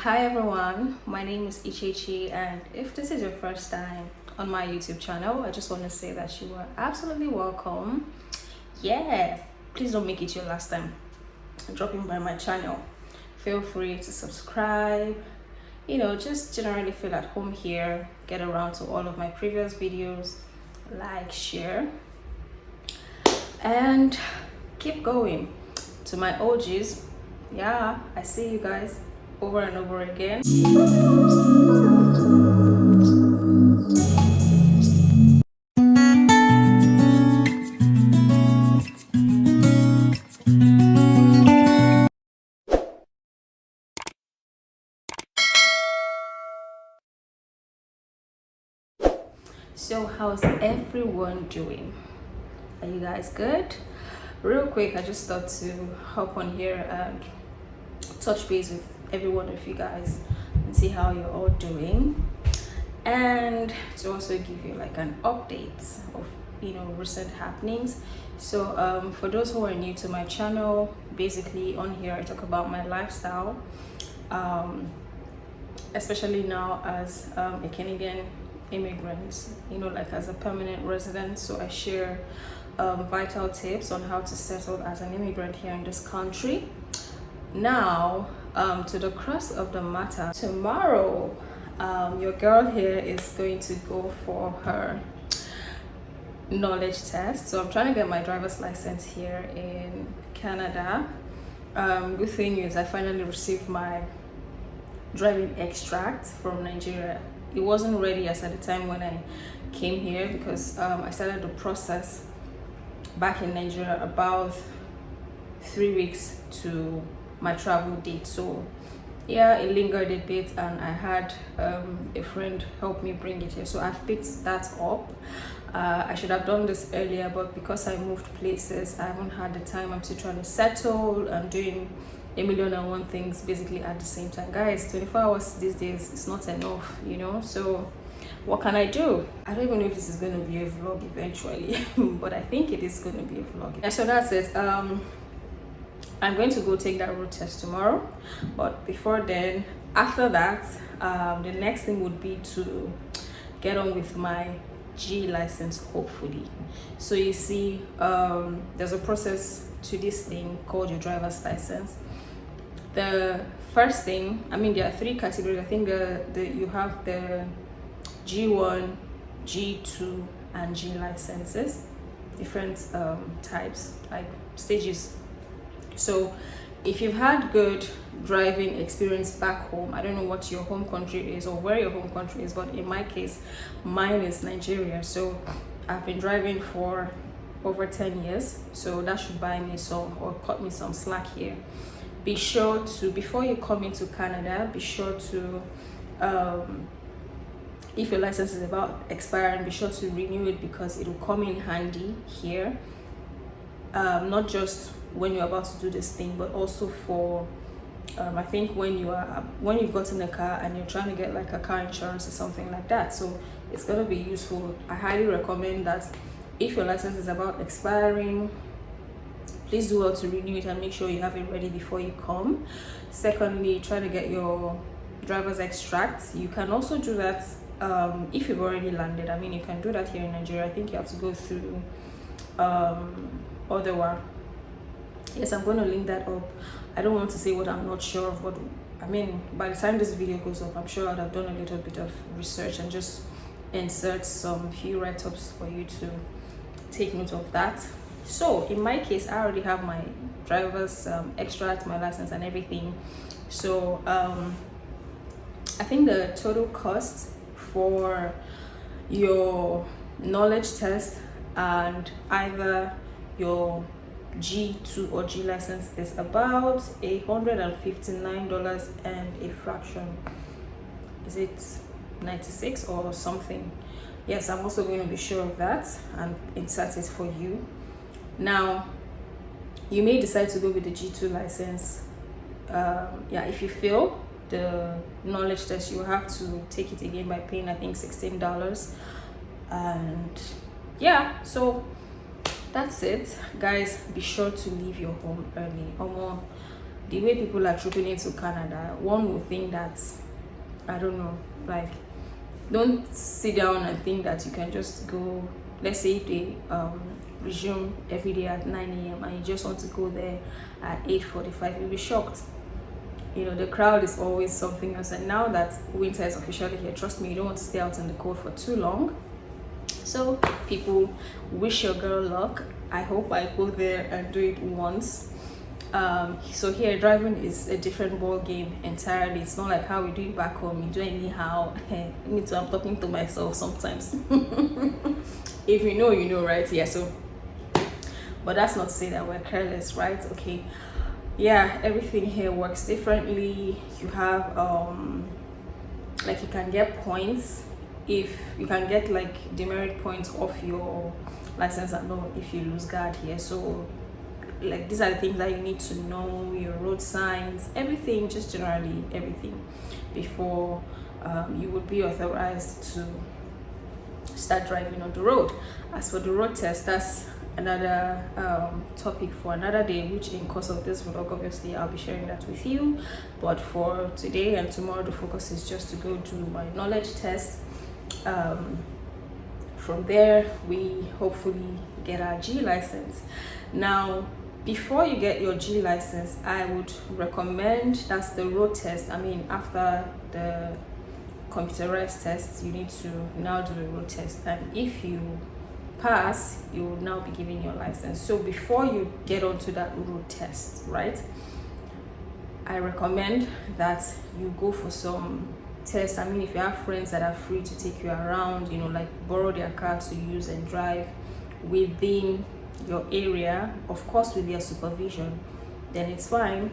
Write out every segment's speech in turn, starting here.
Hi everyone, my name is Ichechi, and if this is your first time on my YouTube channel, I just want to say that you are absolutely welcome. Yes, please don't make it your last time dropping by my channel. Feel free to subscribe, just generally feel at home here, get around to all of my previous videos, like, share, and keep going. To my OGs, yeah, I see you guys over and over again. So how's everyone doing? Are you guys good? Real quick, I just thought to hop on here and touch base with every one of you guys and see how you're all doing, and to also give you like an update of recent happenings. So for those who are new to my channel, basically on here I talk about my lifestyle, especially now as a Canadian immigrant, like as a permanent resident. So I share vital tips on how to settle as an immigrant here in this country. Now, to the crux of the matter, tomorrow your girl here is going to go for her knowledge test. So I'm trying to get my driver's license here in Canada. Good thing is I finally received my driving extract from Nigeria. It wasn't ready as at the time when I came here because I started the process back in Nigeria about 3 weeks to my travel date. So yeah, it lingered a bit, and I had a friend help me bring it here. So I've picked that up. I should have done this earlier, but because I moved places, I haven't had the time. I'm still trying to settle and doing a million and one things basically at the same time. Guys, 24 hours these days is not enough, so what can I do? I don't even know if this is going to be a vlog eventually, but I think it is going to be a vlog. Yeah, so that's it. I'm going to go take that road test tomorrow, but before then, after that, the next thing would be to get on with my G license, hopefully. So you see, there's a process to this thing called your driver's license. The first thing, there are 3 categories. I think you have the G1, G2, and G licenses, different types, like stages. So if you've had good driving experience back home, I don't know what your home country is or where your home country is, but in my case, mine is Nigeria. So I've been driving for over 10 years, so that should buy me some or cut me some slack here. Be sure to, before you come into Canada, be sure to if your license is about expiring, be sure to renew it, because it will come in handy here, not just when you're about to do this thing, but also for I think when you've gotten a car and you're trying to get like a car insurance or something like that. So it's going to be useful. I highly recommend that if your license is about expiring, please do well to renew it and make sure you have it ready before you come. Secondly, try to get your driver's extract. You can also do that if you've already landed. You can do that here in Nigeria. I think you have to go through Ottawa. Yes, I'm going to link that up. I don't want to say what I'm not sure of, but by the time this video goes up, I'm sure I'd have done a little bit of research and just insert some few write-ups for you to take note of that. So in my case, I already have my driver's extract, my license and everything. So I think the total cost for your knowledge test and either your G2 or G license is about $159 and a fraction. Is it 96 or something? Yes, I'm also going to be sure of that and insert it for you. Now, you may decide to go with the G2 license. If you fail the knowledge test, you have to take it again by paying, I think, $16. And yeah, so that's it, guys. Be sure to leave your home early. the way people are trooping into Canada, one would think that, I don't know, like, don't sit down and think that you can just go. Let's say if they resume every day at 9 a.m. and you just want to go there at 8:45, you'll be shocked. You know, the crowd is always something else. And now that winter is officially here, trust me, you don't want to stay out in the cold for too long. So people, wish your girl luck. I hope I go there and do it once. So here driving is a different ball game entirely. It's not like how we do it back home. You do anyhow. Me too, I'm talking to myself sometimes. If you know, you know, right? Yeah, so, but that's not to say that we're careless, right? Okay, yeah, everything here works differently. You have like, you can get points. If you can get like demerit points off your license and all if you lose guard here. So like, these are the things that you need to know, your road signs, everything, just generally everything, before you would be authorized to start driving on the road. As for the road test, that's another topic for another day, which in course of this vlog, obviously I'll be sharing that with you. But for today and tomorrow, the focus is just to go do my knowledge test. From there, we hopefully get our G license. Now, before you get your G license, I would recommend, that's the road test. I mean, after the computerized test, you need to now do the road test, and if you pass, you will now be given your license. So before you get onto that road test, right, I recommend that you go for some tests. I mean, if you have friends that are free to take you around, you know, like borrow their car to use and drive within your area, of course with their supervision, then it's fine.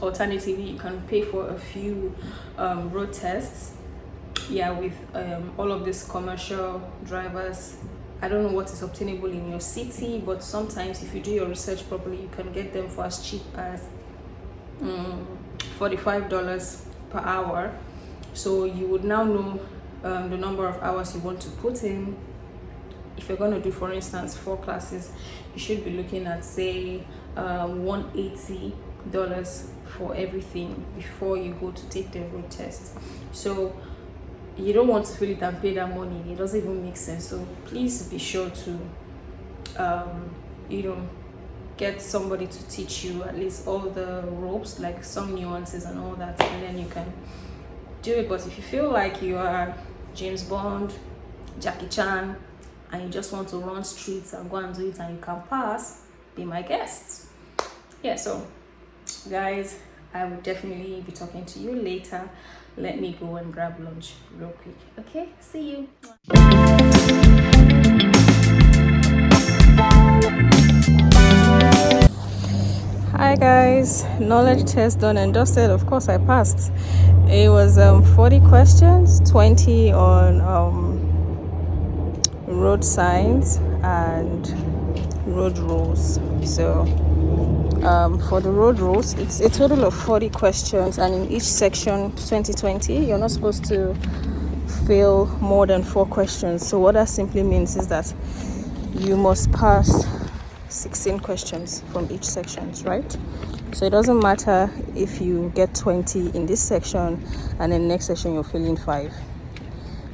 Alternatively, you can pay for a few road tests. Yeah, with all of these commercial drivers. I don't know what is obtainable in your city, but sometimes if you do your research properly, you can get them for as cheap as $45 per hour. So you would now know the number of hours you want to put in. If you're going to do, for instance, 4 classes, you should be looking at, say, $180 for everything before you go to take the road test. So you don't want to fill it and pay that money. It doesn't even make sense. So please be sure to you know, get somebody to teach you at least all the ropes, like some nuances and all that, and then you can do it. But if you feel like you are James Bond, Jackie Chan, and you just want to run streets and go and do it and you can pass, be my guest. Yeah, so guys, I will definitely be talking to you later. Let me go and grab lunch real quick. Okay, see you. Hi guys, knowledge test done and dusted. Of course I passed. It was 40 questions, 20 on road signs and road rules. So for the road rules, it's a total of 40 questions, and in each section, 2020, you're not supposed to fail more than 4 questions. So what that simply means is that you must pass 16 questions from each section, right? So it doesn't matter if you get 20 in this section and in the next section you're failing 5.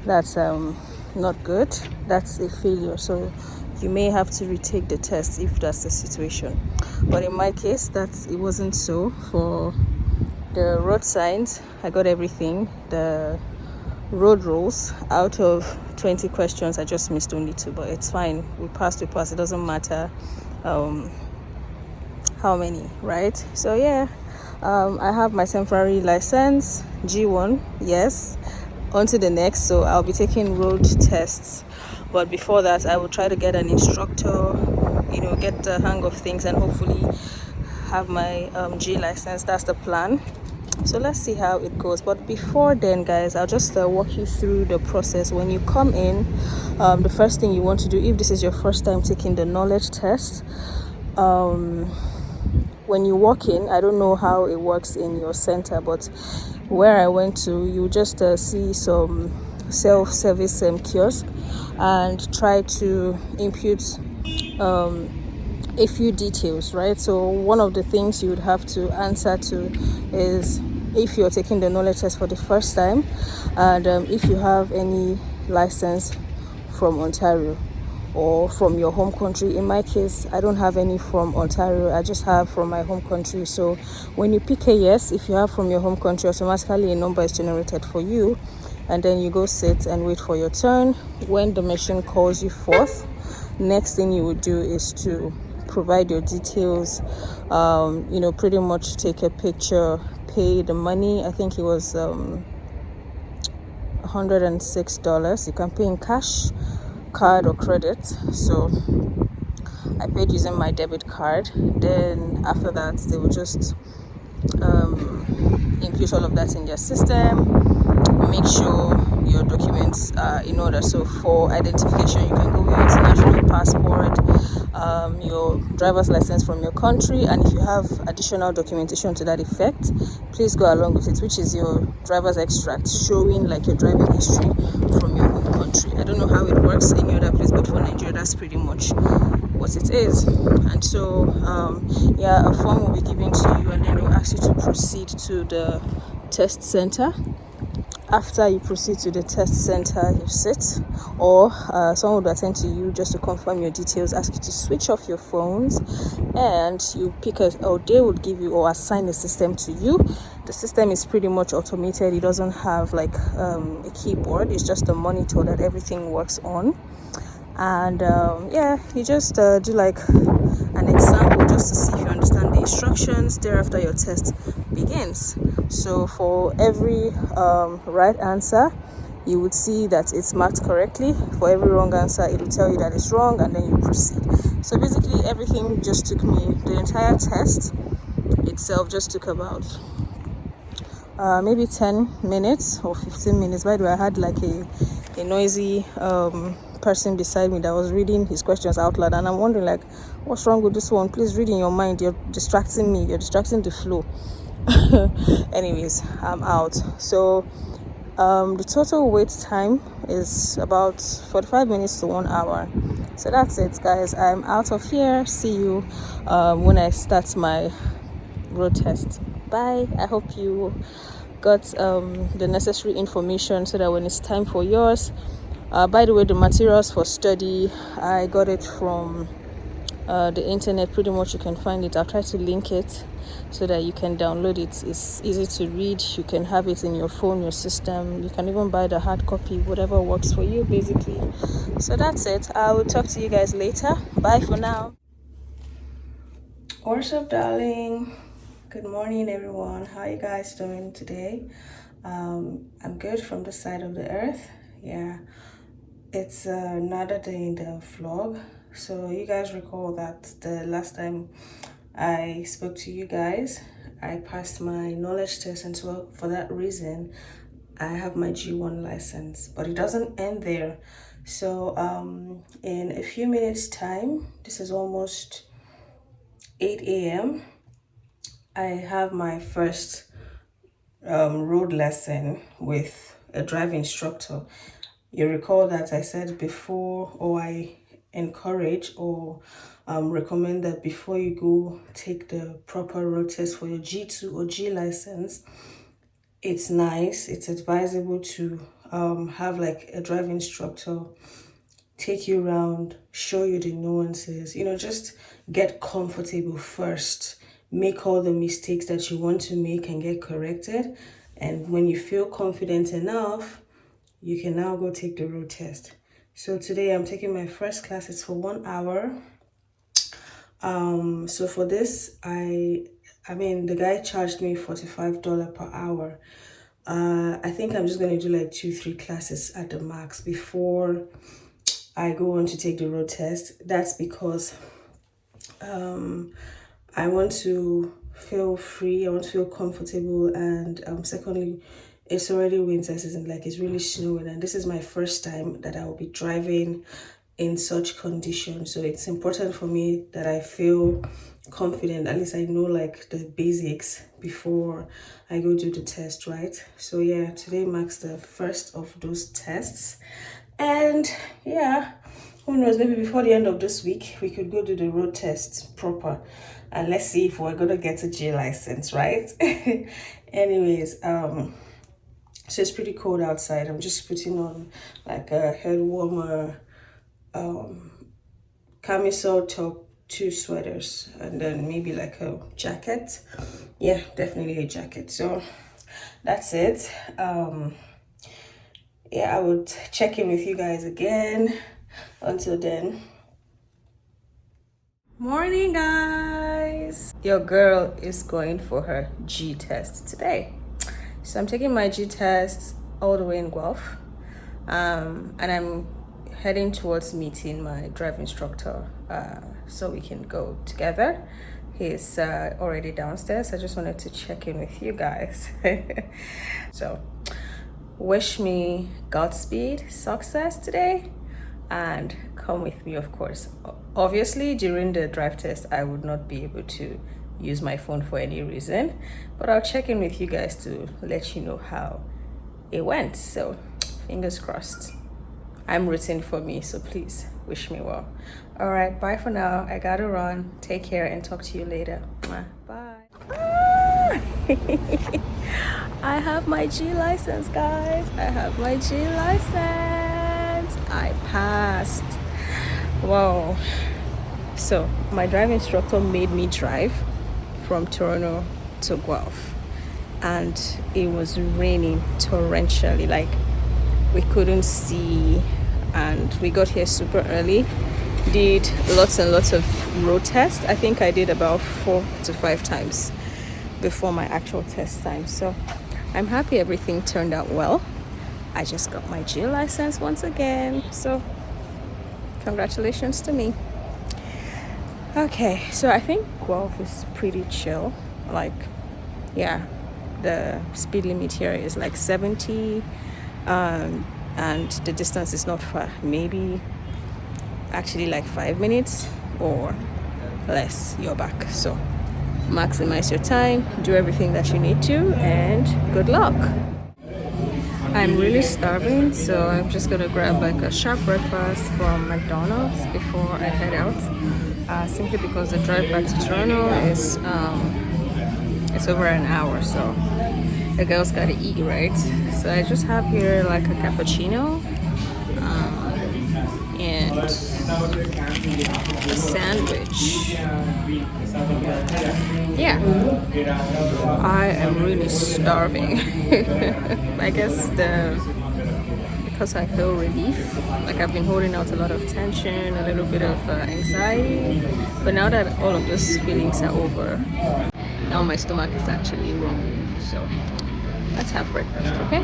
That's not good. That's a failure. So you may have to retake the test if that's the situation. But in my case, it wasn't so. For the road signs, I got everything. The road rules, out of 20 questions, I just missed only 2, but it's fine. We passed. It doesn't matter how many, right? So yeah, I have my temporary license, G1, yes, on to the next. So I'll be taking road tests, but before that I will try to get an instructor, you know, get the hang of things, and hopefully have my G license. That's the plan. So let's see how it goes. But before then, guys, I'll just walk you through the process. When you come in, the first thing you want to do, if this is your first time taking the knowledge test, when you walk in, I don't know how it works in your center, but where I went to, you just see some self-service kiosk and try to input a few details, right? So one of the things you would have to answer to is if you're taking the knowledge test for the first time, and if you have any license from Ontario or from your home country. In my case, I don't have any from Ontario, I just have from my home country. So when you pick a yes, if you have from your home country, automatically a number is generated for you, and then you go sit and wait for your turn. When the machine calls you forth, next thing you would do is to provide your details, pretty much take a picture, pay the money. I think it was $106. You can pay in cash, card, or credit. So I paid using my debit card. Then after that, they will just input all of that in their system, make sure your documents are in order. So for identification, you can go with your international passport, your driver's license from your country, and if you have additional documentation to that effect, please go along with it, which is your driver's extract showing like your driving history from your home country. I don't know how it works in any other place, but for Nigeria, that's pretty much what it is. And so a form will be given to you, and then they'll ask you to proceed to the test center. After you proceed to the test center, you sit, or someone will attend to you just to confirm your details, ask you to switch off your phones, and you pick or they would give you or assign a system to you. The system is pretty much automated. It doesn't have like a keyboard. It's just a monitor that everything works on. And you just do like an example just to see if you understand the instructions. Thereafter, your test begins. So for every right answer, you would see that it's marked correctly. For every wrong answer, it will tell you that it's wrong, and then you proceed. So basically, everything just took me, the entire test itself just took about maybe 10 minutes or 15 minutes. By the way, I had like a noisy person beside me that was reading his questions out loud, and I'm wondering like, what's wrong with this one? Please read in your mind. You're distracting me. You're distracting the flow. Anyways, I'm out. So the total wait time is about 45 minutes to 1 hour. So that's it, guys. I'm out of here. See you when I start my road test. Bye. I hope you got the necessary information so that when it's time for yours. By the way, the materials for study, I got it from the internet. Pretty much you can find it. I'll try to link it so that you can download it. It's easy to read. You can have it in your phone, your system. You can even buy the hard copy, whatever works for you basically. So that's it. I will talk to you guys later. Bye for now. What's up, darling? Good morning, everyone. How are you guys doing today? I'm good from the side of the earth. Yeah, it's another day in the vlog. So you guys recall that the last time I spoke to you guys, I passed my knowledge test, and so for that reason I have my G1 license. But it doesn't end there. So in a few minutes time, this is almost 8 a.m. I have my first road lesson with a driving instructor. You recall that I said before, or I encourage or recommend that before you go take the proper road test for your G2 or G license, it's nice, it's advisable to have like a driving instructor take you around, show you the nuances, just get comfortable first, make all the mistakes that you want to make and get corrected. And when you feel confident enough, you can now go take the road test. So today I'm taking my first class. It's for 1 hour. So for this, I mean, the guy charged me $45 per hour. I think I'm just going to do like 2-3 classes at the max before I go on to take the road test. That's because I want to feel free, I want to feel comfortable, and secondly, it's already winter season, like it's really snowing, and this is my first time that I will be driving in such conditions. So it's important for me that I feel confident, at least I know like the basics before I go do the test, right? So yeah, today marks the first of those tests. And yeah, who knows, maybe before the end of this week we could go do the road test proper, and let's see if we're gonna get a G license, right? Anyways, so it's pretty cold outside. I'm just putting on like a head warmer, camisole top, 2 sweaters, and then maybe like a jacket. Yeah, definitely a jacket. So that's it. Yeah, I would check in with you guys again. Until then, morning guys, your girl is going for her G test today. So I'm taking my G test all the way in Guelph, and I'm heading towards meeting my driving instructor, so we can go together. He's already downstairs. I just wanted to check in with you guys. So wish me Godspeed, success today, and come with me, of course. Obviously, during the drive test, I would not be able to use my phone for any reason, but I'll check in with you guys to let you know how it went. So fingers crossed. I'm rooting for me, so please wish me well. All right, bye for now. I gotta run. Take care and talk to you later. Bye. I have my G license, guys. I have my G license. I passed. Wow. So my driving instructor made me drive from Toronto to Guelph, and it was raining torrentially, like we couldn't see, and we got here super early, did lots and lots of road tests. I think I did about 4 to 5 times before my actual test time. So I'm happy everything turned out well. I just got my G license once again, so congratulations to me. Okay, so I think Guelph is pretty chill. Like, yeah, the speed limit here is like 70, and the distance is not far. Maybe actually like 5 minutes or less, you're back. So maximize your time, do everything that you need to, and good luck. I'm really starving, so I'm just gonna grab like a sharp breakfast from McDonald's before I head out, simply because the drive back to Toronto is it's over an hour, so the girls gotta eat, right? So I just have here like a cappuccino, and a sandwich. Yeah, I am really starving. I guess because I feel relief, like I've been holding out a lot of tension, a little bit of anxiety, but now that all of those feelings are over, now my stomach is actually wrong. So let's have breakfast, okay?